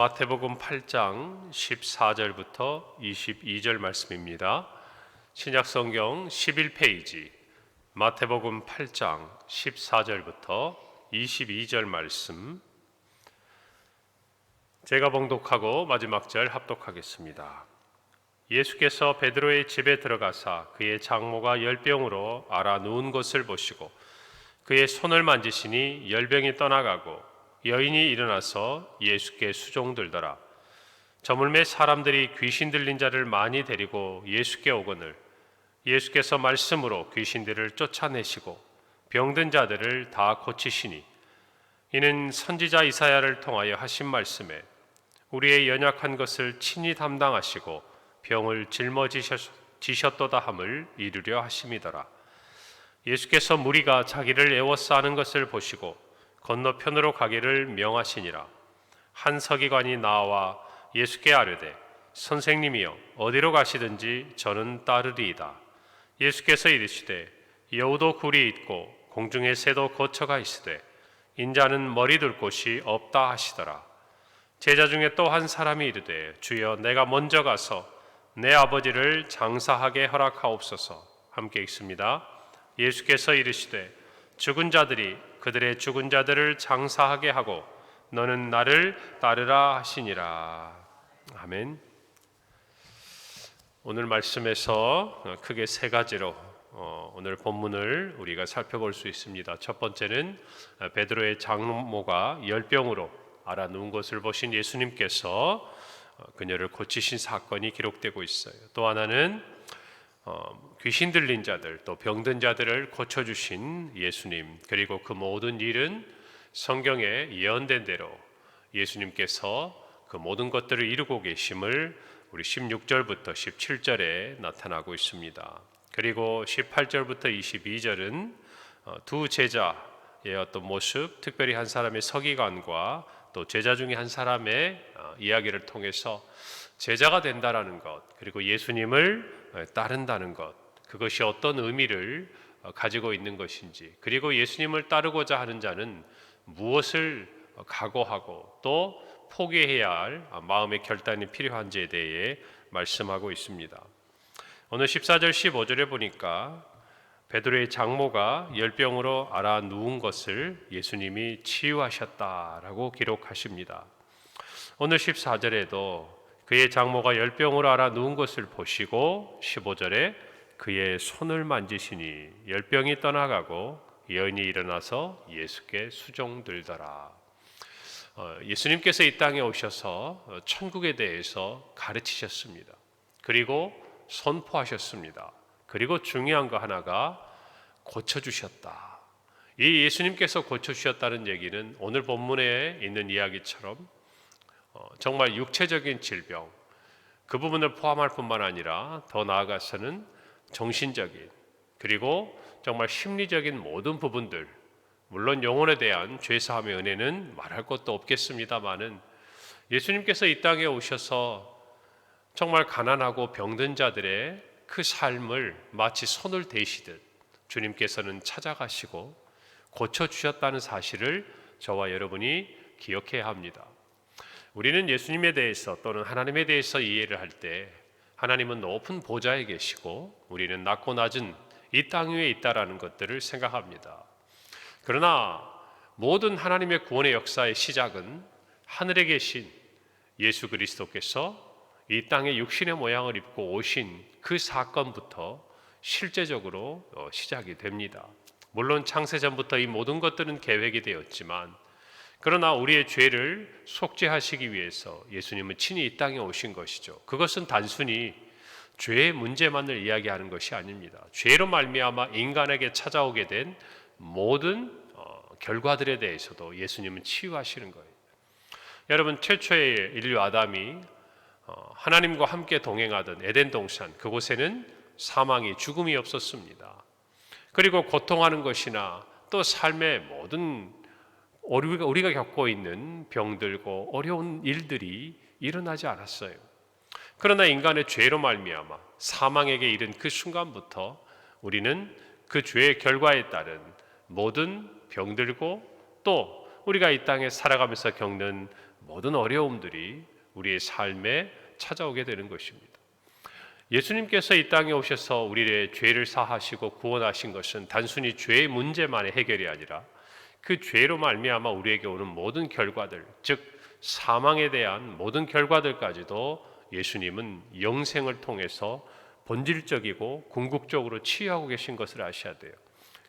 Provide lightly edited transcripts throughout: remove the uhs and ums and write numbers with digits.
마태복음 8장 14절부터 22절 말씀입니다. 신약성경 11페이지 마태복음 8장 14절부터 22절 말씀, 제가 봉독하고 마지막 절 합독하겠습니다. 예수께서 베드로의 집에 들어가사 그의 장모가 열병으로 앓아 누운 것을 보시고 그의 손을 만지시니 열병이 떠나가고 여인이 일어나서 예수께 수종들더라. 저물매 사람들이 귀신 들린 자를 많이 데리고 예수께 오거늘 예수께서 말씀으로 귀신들을 쫓아내시고 병든 자들을 다 고치시니 이는 선지자 이사야를 통하여 하신 말씀에 우리의 연약한 것을 친히 담당하시고 병을 짊어지셨도다 함을 이루려 하심이더라. 예수께서 무리가 자기를 애워싸는 것을 보시고 건너편으로 가기를 명하시니라. 한 서기관이 나와 예수께 아뢰되 선생님이여 어디로 가시든지 저는 따르리이다. 예수께서 이르시되 여우도 굴이 있고 공중의 새도 거처가 있으되 인자는 머리 둘 곳이 없다 하시더라. 제자 중에 또 한 사람이 이르되 주여 내가 먼저 가서 내 아버지를 장사하게 허락하옵소서. 함께 읽습니다. 예수께서 이르시되 죽은 자들이 그들의 죽은 자들을 장사하게 하고 너는 나를 따르라 하시니라. 아멘. 오늘 말씀에서 크게 세 가지로 오늘 본문을 우리가 살펴볼 수 있습니다. 첫 번째는 베드로의 장모가 열병으로 앓아 누운 것을 보신 예수님께서 그녀를 고치신 사건이 기록되고 있어요. 또 하나는 귀신 들린 자들, 또 병든 자들을 고쳐주신 예수님, 그리고 그 모든 일은 성경에 예언된 대로 예수님께서 그 모든 것들을 이루고 계심을 우리 16절부터 17절에 나타나고 있습니다. 그리고 18절부터 22절은 두 제자의 어떤 모습, 특별히 한 사람의 서기관과 또 제자 중에 한 사람의 이야기를 통해서 제자가 된다라는 것, 그리고 예수님을 따른다는 것, 그것이 어떤 의미를 가지고 있는 것인지, 그리고 예수님을 따르고자 하는 자는 무엇을 각오하고 또 포기해야 할 마음의 결단이 필요한지에 대해 말씀하고 있습니다. 오늘 14절 15절에 보니까 베드로의 장모가 열병으로 앓아 누운 것을 예수님이 치유하셨다라고 기록하십니다. 오늘 14절에도 그의 장모가 열병으로 앓아 누운 것을 보시고 15절에 그의 손을 만지시니 열병이 떠나가고 여인이 일어나서 예수께 수종들더라. 예수님께서 이 땅에 오셔서 천국에 대해서 가르치셨습니다. 그리고 선포하셨습니다. 그리고 중요한 거 하나가 고쳐주셨다. 이 예수님께서 고쳐주셨다는 얘기는 오늘 본문에 있는 이야기처럼 정말 육체적인 질병, 그 부분을 포함할 뿐만 아니라 더 나아가서는 정신적인, 그리고 정말 심리적인 모든 부분들, 물론 영혼에 대한 죄사함의 은혜는 말할 것도 없겠습니다마는 예수님께서 이 땅에 오셔서 정말 가난하고 병든 자들의 그 삶을 마치 손을 대시듯 주님께서는 찾아가시고 고쳐주셨다는 사실을 저와 여러분이 기억해야 합니다. 우리는 예수님에 대해서 또는 하나님에 대해서 이해를 할 때 하나님은 높은 보좌에 계시고 우리는 낮고 낮은 이 땅 위에 있다라는 것들을 생각합니다. 그러나 모든 하나님의 구원의 역사의 시작은 하늘에 계신 예수 그리스도께서 이 땅에 육신의 모양을 입고 오신 그 사건부터 실제적으로 시작이 됩니다. 물론 창세전부터 이 모든 것들은 계획이 되었지만, 그러나 우리의 죄를 속죄하시기 위해서 예수님은 친히 이 땅에 오신 것이죠. 그것은 단순히 죄의 문제만을 이야기하는 것이 아닙니다. 죄로 말미암아 인간에게 찾아오게 된 모든 결과들에 대해서도 예수님은 치유하시는 거예요. 여러분, 최초의 인류 아담이 하나님과 함께 동행하던 에덴 동산, 그곳에는 사망이, 죽음이 없었습니다. 그리고 고통하는 것이나 또 삶의 모든 우리가 겪고 있는 병들고 어려운 일들이 일어나지 않았어요. 그러나 인간의 죄로 말미암아 사망에게 이른 그 순간부터 우리는 그 죄의 결과에 따른 모든 병들고 또 우리가 이 땅에 살아가면서 겪는 모든 어려움들이 우리의 삶에 찾아오게 되는 것입니다. 예수님께서 이 땅에 오셔서 우리의 죄를 사하시고 구원하신 것은 단순히 죄의 문제만의 해결이 아니라 그 죄로 말미암아 우리에게 오는 모든 결과들, 즉 사망에 대한 모든 결과들까지도 예수님은 영생을 통해서 본질적이고 궁극적으로 치유하고 계신 것을 아셔야 돼요.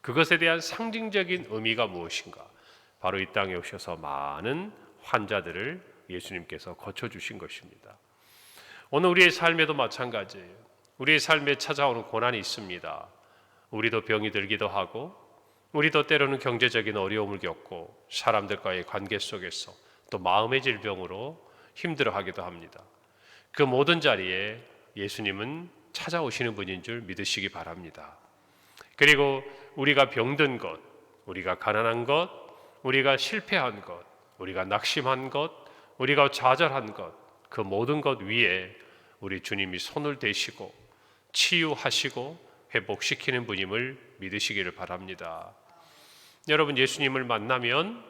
그것에 대한 상징적인 의미가 무엇인가? 바로 이 땅에 오셔서 많은 환자들을 예수님께서 거쳐주신 것입니다. 오늘 우리의 삶에도 마찬가지예요. 우리의 삶에 찾아오는 고난이 있습니다. 우리도 병이 들기도 하고, 우리도 때로는 경제적인 어려움을 겪고, 사람들과의 관계 속에서 또 마음의 질병으로 힘들어하기도 합니다. 그 모든 자리에 예수님은 찾아오시는 분인 줄 믿으시기 바랍니다. 그리고 우리가 병든 것, 우리가 가난한 것, 우리가 실패한 것, 우리가 낙심한 것, 우리가 좌절한 것, 그 모든 것 위에 우리 주님이 손을 대시고 치유하시고 회복시키는 분임을 믿으시기를 바랍니다. 여러분, 예수님을 만나면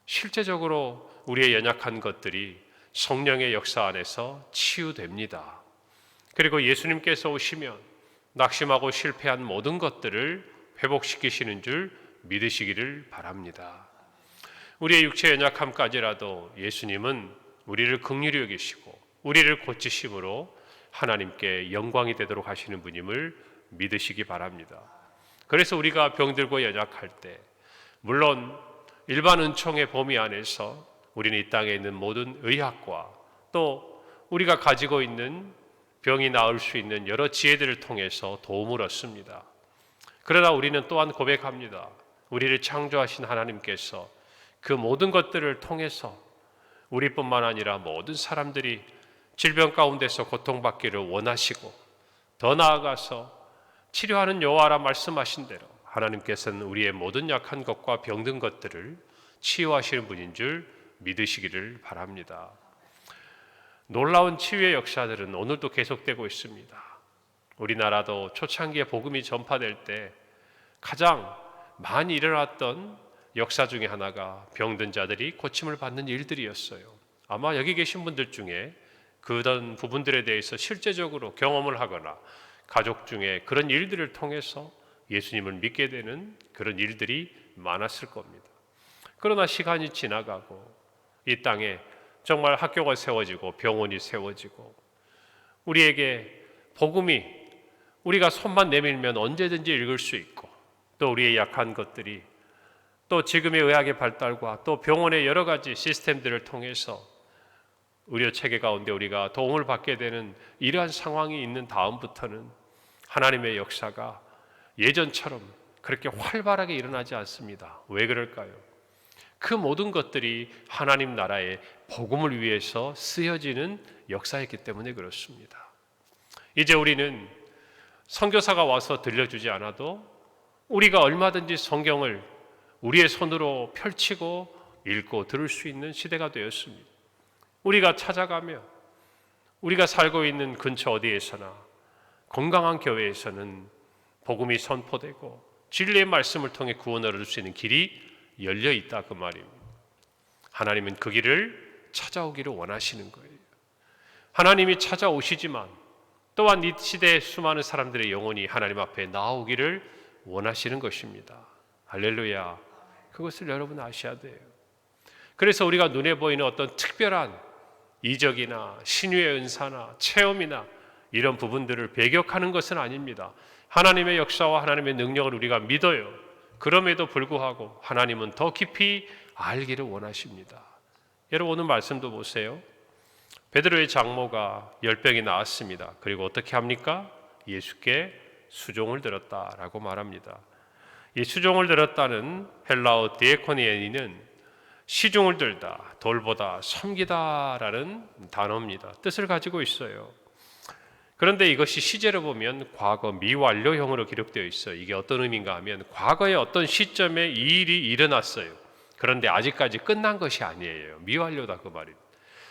실제적으로 우리의 연약한 것들이 성령의 역사 안에서 치유됩니다. 그리고 예수님께서 오시면 낙심하고 실패한 모든 것들을 회복시키시는 줄 믿으시기를 바랍니다. 우리의 육체의 연약함까지라도 예수님은 우리를 긍휼히 여기시고 우리를 고치심으로 하나님께 영광이 되도록 하시는 분임을 믿으시기 바랍니다. 그래서 우리가 병들고 연약할 때, 물론 일반 은총의 범위 안에서 우리는 이 땅에 있는 모든 의학과 또 우리가 가지고 있는 병이 나을 수 있는 여러 지혜들을 통해서 도움을 얻습니다. 그러나 우리는 또한 고백합니다. 우리를 창조하신 하나님께서 그 모든 것들을 통해서 우리뿐만 아니라 모든 사람들이 질병 가운데서 고통받기를 원하시고, 더 나아가서 치료하는 여호와라 말씀하신 대로 하나님께서는 우리의 모든 약한 것과 병든 것들을 치유하시는 분인 줄 믿으시기를 바랍니다. 놀라운 치유의 역사들은 오늘도 계속되고 있습니다. 우리나라도 초창기에 복음이 전파될 때 가장 많이 일어났던 역사 중에 하나가 병든 자들이 고침을 받는 일들이었어요. 아마 여기 계신 분들 중에 그런 부분들에 대해서 실제적으로 경험을 하거나 가족 중에 그런 일들을 통해서 예수님을 믿게 되는 그런 일들이 많았을 겁니다. 그러나 시간이 지나가고 이 땅에 정말 학교가 세워지고 병원이 세워지고 우리에게 복음이 우리가 손만 내밀면 언제든지 읽을 수 있고, 또 우리의 약한 것들이 또 지금의 의학의 발달과 또 병원의 여러 가지 시스템들을 통해서 의료 체계 가운데 우리가 도움을 받게 되는 이러한 상황이 있는 다음부터는 하나님의 역사가 예전처럼 그렇게 활발하게 일어나지 않습니다. 왜 그럴까요? 그 모든 것들이 하나님 나라의 복음을 위해서 쓰여지는 역사였기 때문에 그렇습니다. 이제 우리는 선교사가 와서 들려주지 않아도 우리가 얼마든지 성경을 우리의 손으로 펼치고 읽고 들을 수 있는 시대가 되었습니다. 우리가 찾아가며 우리가 살고 있는 근처 어디에서나 건강한 교회에서는 복음이 선포되고 진리의 말씀을 통해 구원을 얻을 수 있는 길이 열려 있다, 그 말입니다. 하나님은 그 길을 찾아오기를 원하시는 거예요. 하나님이 찾아오시지만 또한 이 시대의 수많은 사람들의 영혼이 하나님 앞에 나오기를 원하시는 것입니다. 할렐루야. 그것을 여러분 아셔야 돼요. 그래서 우리가 눈에 보이는 어떤 특별한 이적이나 신유의 은사나 체험이나 이런 부분들을 배격하는 것은 아닙니다. 하나님의 역사와 하나님의 능력을 우리가 믿어요. 그럼에도 불구하고 하나님은 더 깊이 알기를 원하십니다. 여러분, 오늘 말씀도 보세요. 베드로의 장모가 열병이 나았습니다. 그리고 어떻게 합니까? 예수께 수종을 들었다라고 말합니다. 이 수종을 들었다는 헬라어 디에코니에는 시중을 들다, 돌보다, 섬기다라는 단어입니다. 뜻을 가지고 있어요. 그런데 이것이 시제로 보면 과거 미완료형으로 기록되어 있어요. 이게 어떤 의미인가 하면 과거에 어떤 시점에 이 일이 일어났어요. 그런데 아직까지 끝난 것이 아니에요. 미완료다, 그 말입니다.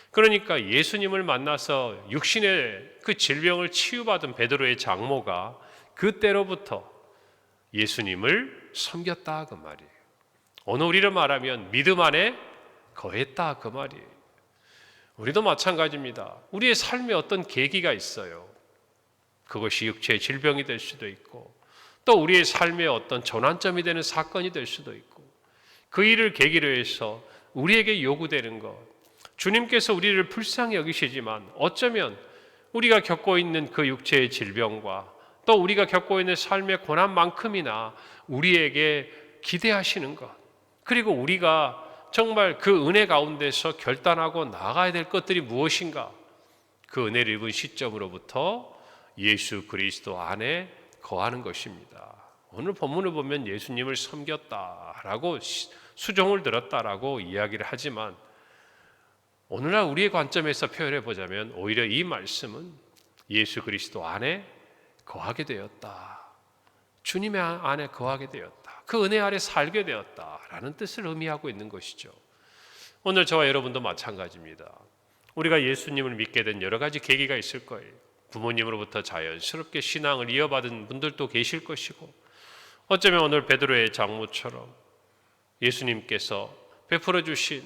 그러니까 예수님을 만나서 육신의 그 질병을 치유받은 베드로의 장모가 그때로부터 예수님을 섬겼다, 그 말이에요. 오늘 우리로 말하면 믿음 안에 거했다, 그 말이에요. 우리도 마찬가지입니다. 우리의 삶에 어떤 계기가 있어요. 그것이 육체의 질병이 될 수도 있고 또 우리의 삶에 어떤 전환점이 되는 사건이 될 수도 있고 그 일을 계기로 해서 우리에게 요구되는 것, 주님께서 우리를 불쌍히 여기시지만 어쩌면 우리가 겪고 있는 그 육체의 질병과 또 우리가 겪고 있는 삶의 고난만큼이나 우리에게 기대하시는 것, 그리고 우리가 정말 그 은혜 가운데서 결단하고 나아가야 될 것들이 무엇인가, 그 은혜를 입은 시점으로부터 예수 그리스도 안에 거하는 것입니다. 오늘 본문을 보면 예수님을 섬겼다라고 수종을 들었다라고 이야기를 하지만 오늘날 우리의 관점에서 표현해 보자면 오히려 이 말씀은 예수 그리스도 안에 거하게 되었다. 주님의 안에 거하게 되었다. 그 은혜 아래 살게 되었다라는 뜻을 의미하고 있는 것이죠. 오늘 저와 여러분도 마찬가지입니다. 우리가 예수님을 믿게 된 여러 가지 계기가 있을 거예요. 부모님으로부터 자연스럽게 신앙을 이어받은 분들도 계실 것이고 어쩌면 오늘 베드로의 장모처럼 예수님께서 베풀어 주신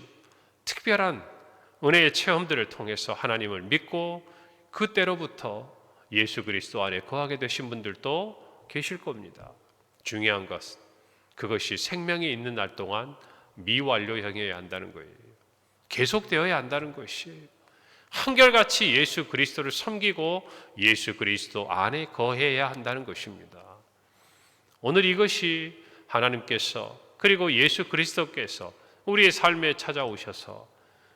특별한 은혜의 체험들을 통해서 하나님을 믿고 그때로부터 예수 그리스도 안에 거하게 되신 분들도 계실 겁니다. 중요한 것은 그것이 생명이 있는 날 동안 미완료형이어야 한다는 거예요. 계속되어야 한다는 것이 한결같이 예수 그리스도를 섬기고 예수 그리스도 안에 거해야 한다는 것입니다. 오늘 이것이 하나님께서 그리고 예수 그리스도께서 우리의 삶에 찾아오셔서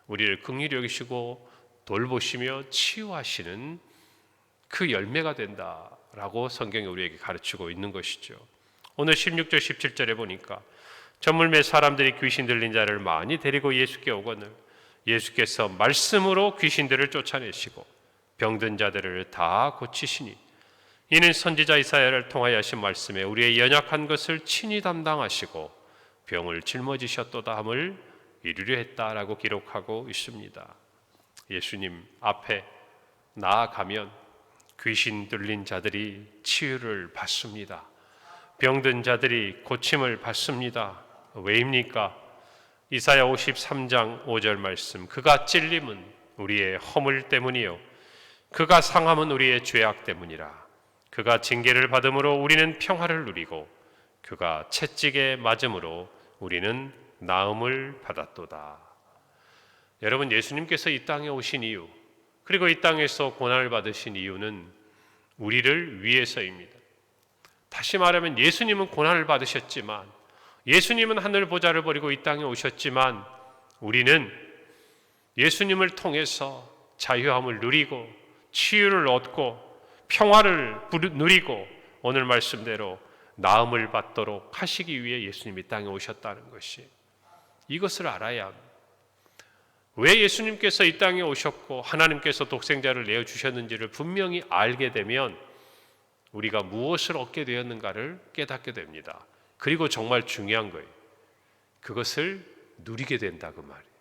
우리를 긍휼히 여기시고 돌보시며 치유하시는 그 열매가 된다라고 성경이 우리에게 가르치고 있는 것이죠. 오늘 16절 17절에 보니까 저물매 사람들이 귀신 들린 자를 많이 데리고 예수께 오거늘 예수께서 말씀으로 귀신들을 쫓아내시고 병든 자들을 다 고치시니 이는 선지자 이사야를 통하여 하신 말씀에 우리의 연약한 것을 친히 담당하시고 병을 짊어지셨도다 함을 이루려 했다라고 기록하고 있습니다. 예수님 앞에 나아가면 귀신 들린 자들이 치유를 받습니다. 병든 자들이 고침을 받습니다. 왜입니까? 이사야 53장 5절 말씀, 그가 찔림은 우리의 허물 때문이요 그가 상함은 우리의 죄악 때문이라. 그가 징계를 받음으로 우리는 평화를 누리고 그가 채찍에 맞음으로 우리는 나음을 받았도다. 여러분, 예수님께서 이 땅에 오신 이유, 그리고 이 땅에서 고난을 받으신 이유는 우리를 위해서입니다. 다시 말하면 예수님은 고난을 받으셨지만, 예수님은 하늘 보좌를 버리고 이 땅에 오셨지만, 우리는 예수님을 통해서 자유함을 누리고 치유를 얻고 평화를 누리고 오늘 말씀대로 나음을 받도록 하시기 위해 예수님이 땅에 오셨다는 것이, 이것을 알아야 합니다. 왜 예수님께서 이 땅에 오셨고 하나님께서 독생자를 내어주셨는지를 분명히 알게 되면 우리가 무엇을 얻게 되었는가를 깨닫게 됩니다. 그리고 정말 중요한 거예요. 그것을 누리게 된다, 그 말이에요.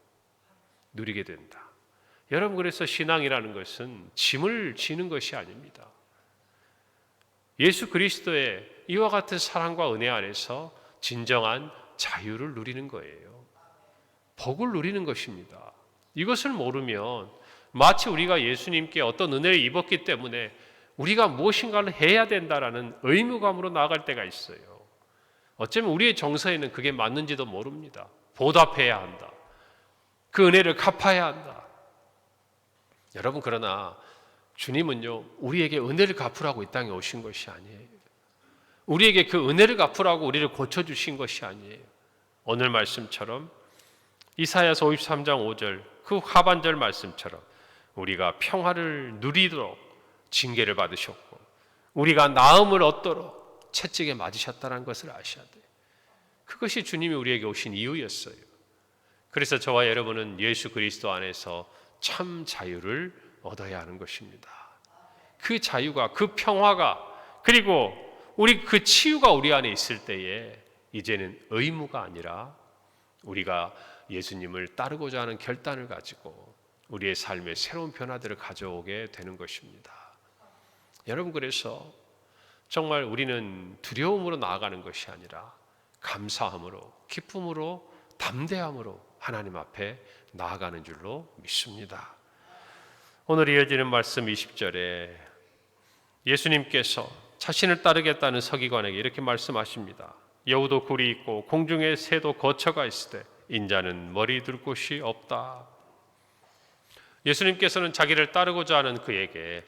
누리게 된다. 여러분, 그래서 신앙이라는 것은 짐을 지는 것이 아닙니다. 예수 그리스도의 이와 같은 사랑과 은혜 안에서 진정한 자유를 누리는 거예요. 복을 누리는 것입니다. 이것을 모르면 마치 우리가 예수님께 어떤 은혜를 입었기 때문에 우리가 무엇인가를 해야 된다라는 의무감으로 나아갈 때가 있어요. 어쩌면 우리의 정서에는 그게 맞는지도 모릅니다. 보답해야 한다. 그 은혜를 갚아야 한다. 여러분, 그러나 주님은요, 우리에게 은혜를 갚으라고 이 땅에 오신 것이 아니에요. 우리에게 그 은혜를 갚으라고 우리를 고쳐주신 것이 아니에요. 오늘 말씀처럼 이사야서 53장 5절 그 하반절 말씀처럼 우리가 평화를 누리도록 징계를 받으셨고 우리가 나음을 얻도록 채찍에 맞으셨다는 것을 아셔야 돼요. 그것이 주님이 우리에게 오신 이유였어요. 그래서 저와 여러분은 예수 그리스도 안에서 참 자유를 얻어야 하는 것입니다. 그 자유가, 그 평화가, 그리고 우리 그 치유가 우리 안에 있을 때에 이제는 의무가 아니라 우리가 예수님을 따르고자 하는 결단을 가지고 우리의 삶에 새로운 변화들을 가져오게 되는 것입니다. 여러분, 그래서 정말 우리는 두려움으로 나아가는 것이 아니라 감사함으로, 기쁨으로, 담대함으로 하나님 앞에 나아가는 줄로 믿습니다. 오늘 이어지는 말씀 20절에 예수님께서 자신을 따르겠다는 서기관에게 이렇게 말씀하십니다. 여우도 굴이 있고 공중의 새도 거처가 있으되 인자는 머리 둘 곳이 없다. 예수님께서는 자기를 따르고자 하는 그에게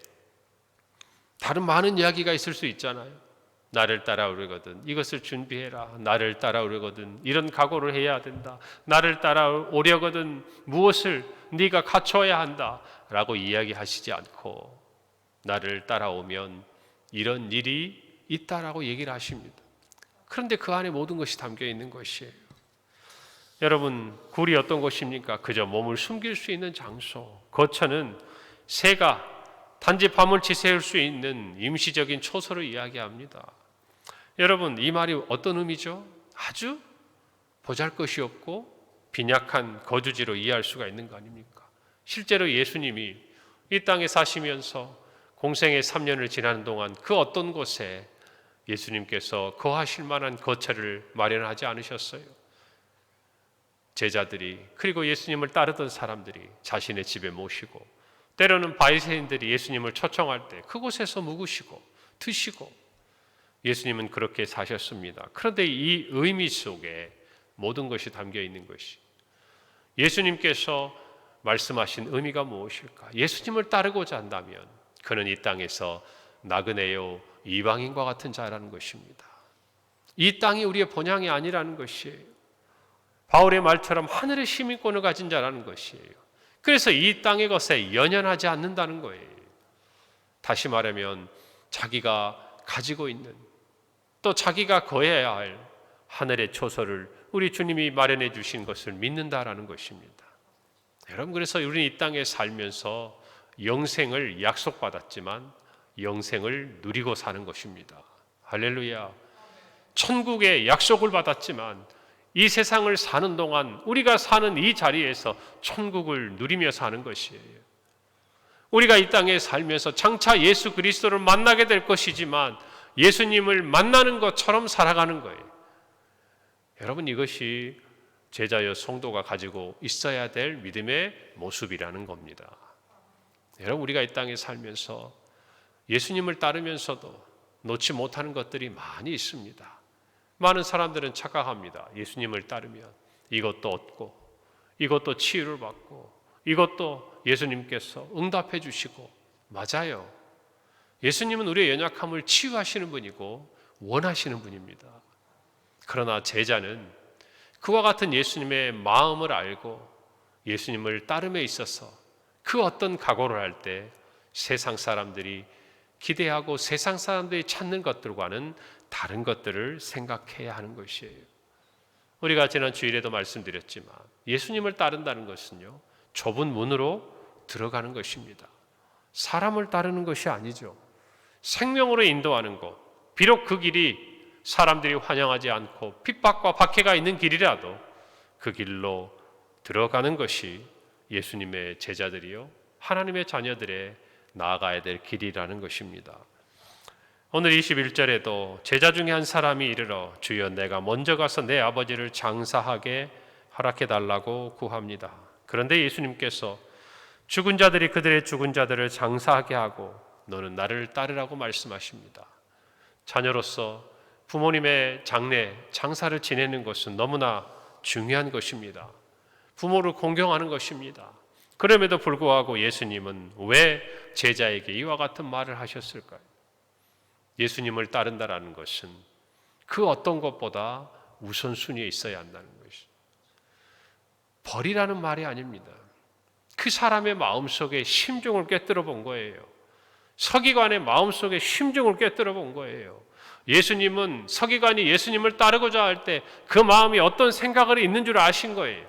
다른 많은 이야기가 있을 수 있잖아요. 나를 따라오려거든 이것을 준비해라. 나를 따라오려거든 이런 각오를 해야 된다. 나를 따라오려거든 무엇을 네가 갖춰야 한다 라고 이야기하시지 않고 나를 따라오면 이런 일이 있다라고 얘기를 하십니다. 그런데 그 안에 모든 것이 담겨 있는 것이에요. 여러분, 굴이 어떤 곳입니까? 그저 몸을 숨길 수 있는 장소. 거처는 새가 단지 밤을 지새울 수 있는 임시적인 초소를 이야기합니다. 여러분, 이 말이 어떤 의미죠? 아주 보잘것이 없고 빈약한 거주지로 이해할 수가 있는 거 아닙니까? 실제로 예수님이 이 땅에 사시면서 공생의 3년을 지나는 동안 그 어떤 곳에 예수님께서 거하실 만한 거처를 마련하지 않으셨어요. 제자들이 그리고 예수님을 따르던 사람들이 자신의 집에 모시고 때로는 바리새인들이 예수님을 초청할 때 그곳에서 묵으시고 드시고 예수님은 그렇게 사셨습니다. 그런데 이 의미 속에 모든 것이 담겨 있는 것이 예수님께서 말씀하신 의미가 무엇일까? 예수님을 따르고자 한다면 그는 이 땅에서 나그네요 이방인과 같은 자라는 것입니다. 이 땅이 우리의 본향이 아니라는 것이에요. 바울의 말처럼 하늘의 시민권을 가진 자라는 것이에요. 그래서 이 땅의 것에 연연하지 않는다는 거예요. 다시 말하면 자기가 가지고 있는 또 자기가 거해야 할 하늘의 초소를 우리 주님이 마련해 주신 것을 믿는다라는 것입니다. 여러분, 그래서 우리는 이 땅에 살면서 영생을 약속받았지만 영생을 누리고 사는 것입니다. 할렐루야. 천국의 약속을 받았지만 이 세상을 사는 동안 우리가 사는 이 자리에서 천국을 누리며 사는 것이에요. 우리가 이 땅에 살면서 장차 예수 그리스도를 만나게 될 것이지만 예수님을 만나는 것처럼 살아가는 거예요. 여러분, 이것이 제자여 성도가 가지고 있어야 될 믿음의 모습이라는 겁니다. 여러분, 우리가 이 땅에 살면서 예수님을 따르면서도 놓지 못하는 것들이 많이 있습니다. 많은 사람들은 착각합니다. 예수님을 따르면 이것도 얻고 이것도 치유를 받고 이것도 예수님께서 응답해 주시고, 맞아요. 예수님은 우리의 연약함을 치유하시는 분이고 원하시는 분입니다. 그러나 제자는 그와 같은 예수님의 마음을 알고 예수님을 따름에 있어서 그 어떤 각오를 할 때 세상 사람들이 기대하고 세상 사람들이 찾는 것들과는 다른 것들을 생각해야 하는 것이에요. 우리가 지난 주일에도 말씀드렸지만 예수님을 따른다는 것은요, 좁은 문으로 들어가는 것입니다. 사람을 따르는 것이 아니죠. 생명으로 인도하는 것, 비록 그 길이 사람들이 환영하지 않고 핍박과 박해가 있는 길이라도 그 길로 들어가는 것이 예수님의 제자들이요, 하나님의 자녀들의 나아가야 될 길이라는 것입니다. 오늘 21절에도 제자 중에 한 사람이 이르러 주여 내가 먼저 가서 내 아버지를 장사하게 허락해 달라고 구합니다. 그런데 예수님께서 죽은 자들이 그들의 죽은 자들을 장사하게 하고 너는 나를 따르라고 말씀하십니다. 자녀로서 부모님의 장례, 장사를 지내는 것은 너무나 중요한 것입니다. 부모를 공경하는 것입니다. 그럼에도 불구하고 예수님은 왜 제자에게 이와 같은 말을 하셨을까요? 예수님을 따른다라는 것은 그 어떤 것보다 우선순위에 있어야 한다는 것이죠. 버리라는 말이 아닙니다. 그 사람의 마음속에 심중을 꿰뚫어 본 거예요. 서기관의 마음속에 심중을 꿰뚫어 본 거예요. 예수님은 서기관이 예수님을 따르고자 할 때 그 마음이 어떤 생각을 있는 줄 아신 거예요.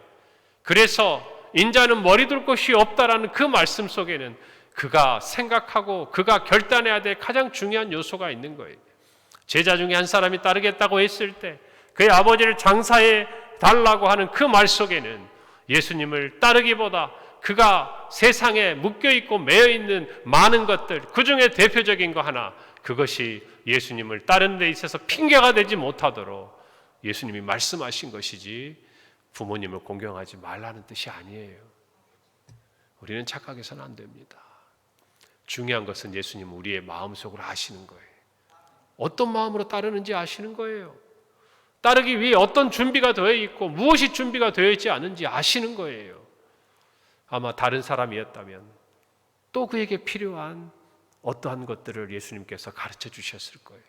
그래서 인자는 머리 둘 곳이 없다라는 그 말씀 속에는 그가 생각하고 그가 결단해야 될 가장 중요한 요소가 있는 거예요. 제자 중에 한 사람이 따르겠다고 했을 때 그의 아버지를 장사해 달라고 하는 그 말 속에는 예수님을 따르기보다 그가 세상에 묶여있고 매여있는 많은 것들, 그 중에 대표적인 거 하나, 그것이 예수님을 따르는 데 있어서 핑계가 되지 못하도록 예수님이 말씀하신 것이지 부모님을 공경하지 말라는 뜻이 아니에요. 우리는 착각해서는 안 됩니다. 중요한 것은 예수님 우리의 마음속으로 아시는 거예요. 어떤 마음으로 따르는지 아시는 거예요. 따르기 위해 어떤 준비가 되어 있고 무엇이 준비가 되어 있지 않은지 아시는 거예요. 아마 다른 사람이었다면 또 그에게 필요한 어떠한 것들을 예수님께서 가르쳐 주셨을 거예요.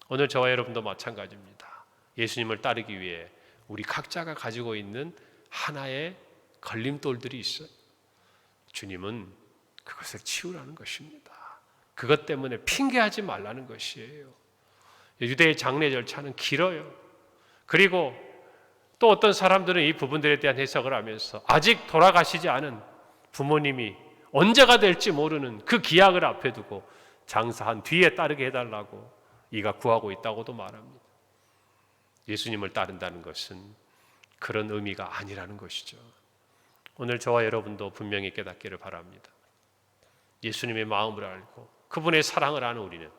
오늘 저와 여러분도 마찬가지입니다. 예수님을 따르기 위해 우리 각자가 가지고 있는 하나의 걸림돌들이 있어요. 주님은 그것을 치우라는 것입니다. 그것 때문에 핑계하지 말라는 것이에요. 유대의 장례 절차는 길어요. 그리고 또 어떤 사람들은 이 부분들에 대한 해석을 하면서 아직 돌아가시지 않은 부모님이 언제가 될지 모르는 그 기약을 앞에 두고 장사한 뒤에 따르게 해달라고 이가 구하고 있다고도 말합니다. 예수님을 따른다는 것은 그런 의미가 아니라는 것이죠. 오늘 저와 여러분도 분명히 깨닫기를 바랍니다. 예수님의 마음을 알고 그분의 사랑을 아는 우리는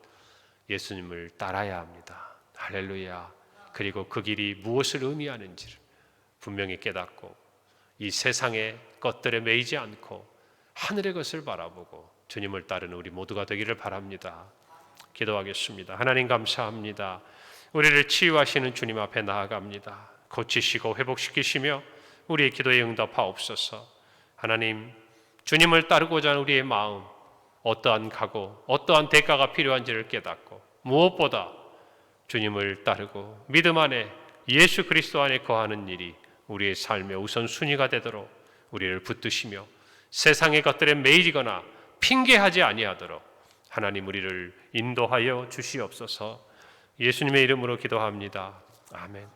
예수님을 따라야 합니다. 할렐루야. 그리고 그 길이 무엇을 의미하는지를 분명히 깨닫고 이 세상의 것들에 매이지 않고 하늘의 것을 바라보고 주님을 따르는 우리 모두가 되기를 바랍니다. 기도하겠습니다. 하나님 감사합니다. 우리를 치유하시는 주님 앞에 나아갑니다. 고치시고 회복시키시며 우리의 기도에 응답하옵소서. 하나님, 주님을 따르고자 하는 우리의 마음, 어떠한 각오, 어떠한 대가가 필요한지를 깨닫고 무엇보다 주님을 따르고 믿음 안에 예수 그리스도 안에 거하는 일이 우리의 삶의 우선순위가 되도록 우리를 붙드시며 세상의 것들에 매이거나 핑계하지 아니하도록 하나님 우리를 인도하여 주시옵소서. 예수님의 이름으로 기도합니다. 아멘.